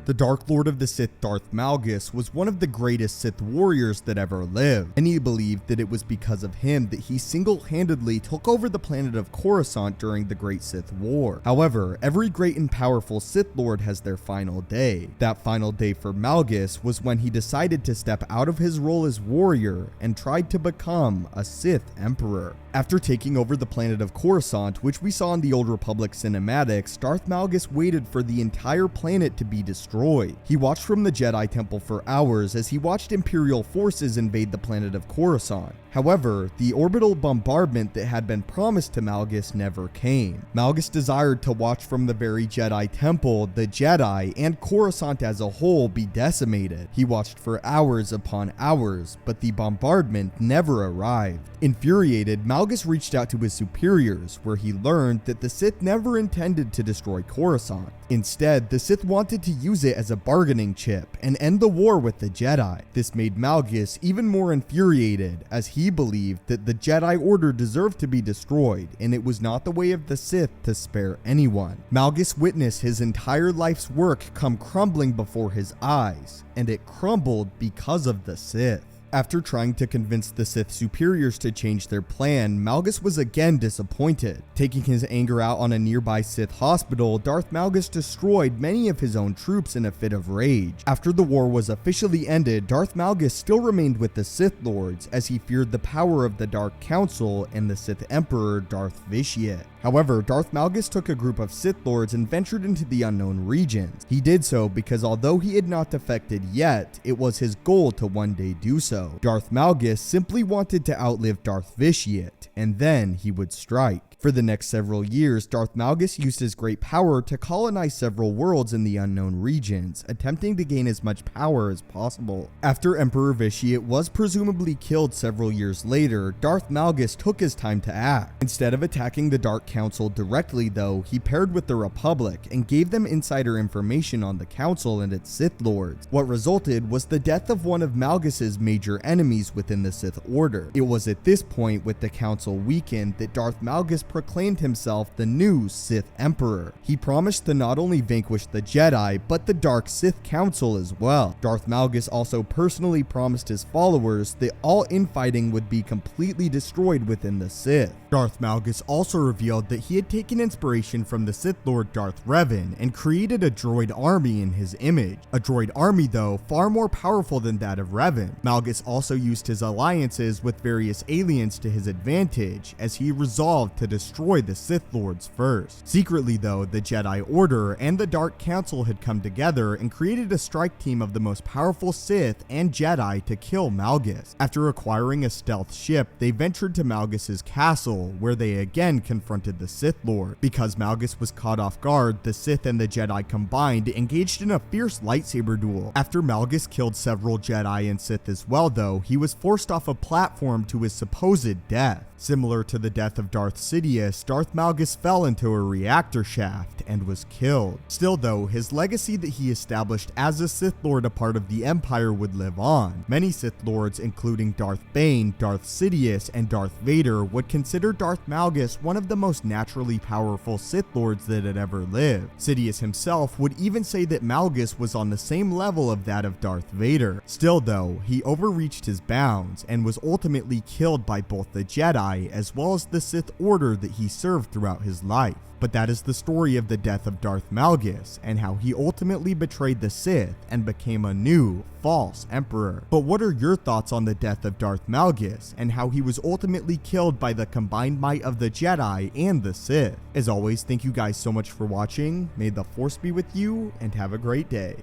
The Dark Lord of the Sith, Darth Malgus, was one of the greatest Sith warriors that ever lived. Many believed that it was because of him that he single-handedly took over the planet of Coruscant during the Great Sith War. However, every great and powerful Sith Lord has their final day. That final day for Malgus was when he decided to step out of his role as warrior and tried to become a Sith Emperor. After taking over the planet of Coruscant, which we saw in the Old Republic cinematics, Darth Malgus waited for the entire planet to be destroyed. He watched from the Jedi Temple for hours as he watched Imperial forces invade the planet of Coruscant. However, the orbital bombardment that had been promised to Malgus never came. Malgus desired to watch from the very Jedi Temple, the Jedi, and Coruscant as a whole be decimated. He watched for hours upon hours, but the bombardment never arrived. Infuriated, Malgus reached out to his superiors, where he learned that the Sith never intended to destroy Coruscant. Instead, the Sith wanted to use it as a bargaining chip and end the war with the Jedi. This made Malgus even more infuriated, as he believed that the Jedi Order deserved to be destroyed, and it was not the way of the Sith to spare anyone. Malgus witnessed his entire life's work come crumbling before his eyes, and it crumbled because of the Sith. After trying to convince the Sith superiors to change their plan, Malgus was again disappointed. Taking his anger out on a nearby Sith hospital, Darth Malgus destroyed many of his own troops in a fit of rage. After the war was officially ended, Darth Malgus still remained with the Sith Lords as he feared the power of the Dark Council and the Sith Emperor Darth Vitiate. However, Darth Malgus took a group of Sith Lords and ventured into the unknown regions. He did so because although he had not defected yet, it was his goal to one day do so. Darth Malgus simply wanted to outlive Darth Vitiate, and then he would strike. For the next several years, Darth Malgus used his great power to colonize several worlds in the unknown regions, attempting to gain as much power as possible. After Emperor Vitiate was presumably killed several years later, Darth Malgus took his time to act. Instead of attacking the Dark Council directly though, he paired with the Republic and gave them insider information on the Council and its Sith Lords. What resulted was the death of one of Malgus's major enemies within the Sith Order. It was at this point, with the Council weakened, that Darth Malgus proclaimed himself the new Sith Emperor. He promised to not only vanquish the Jedi, but the Dark Sith Council as well. Darth Malgus also personally promised his followers that all infighting would be completely destroyed within the Sith. Darth Malgus also revealed that he had taken inspiration from the Sith Lord Darth Revan and created a droid army in his image. A droid army though, far more powerful than that of Revan. Malgus also used his alliances with various aliens to his advantage, as he resolved to destroy the Sith Lords first. Secretly though, the Jedi Order and the Dark Council had come together and created a strike team of the most powerful Sith and Jedi to kill Malgus. After acquiring a stealth ship, they ventured to Malgus's castle, where they again confronted the Sith Lord. Because Malgus was caught off guard, the Sith and the Jedi combined engaged in a fierce lightsaber duel. After Malgus killed several Jedi and Sith as well though, he was forced off a platform to his supposed death. Similar to the death of Darth Sidious, Darth Malgus fell into a reactor shaft and was killed. Still though, his legacy that he established as a Sith Lord, a part of the Empire, would live on. Many Sith Lords, including Darth Bane, Darth Sidious, and Darth Vader, would consider Darth Malgus one of the most naturally powerful Sith Lords that had ever lived. Sidious himself would even say that Malgus was on the same level of that of Darth Vader. Still though, he overreached his bounds and was ultimately killed by both the Jedi as well as the Sith Order that he served throughout his life. But that is the story of the death of Darth Malgus and how he ultimately betrayed the Sith and became a new, false emperor. But what are your thoughts on the death of Darth Malgus and how he was ultimately killed by the combined might of the Jedi and the Sith? As always, thank you guys so much for watching. May the Force be with you and have a great day.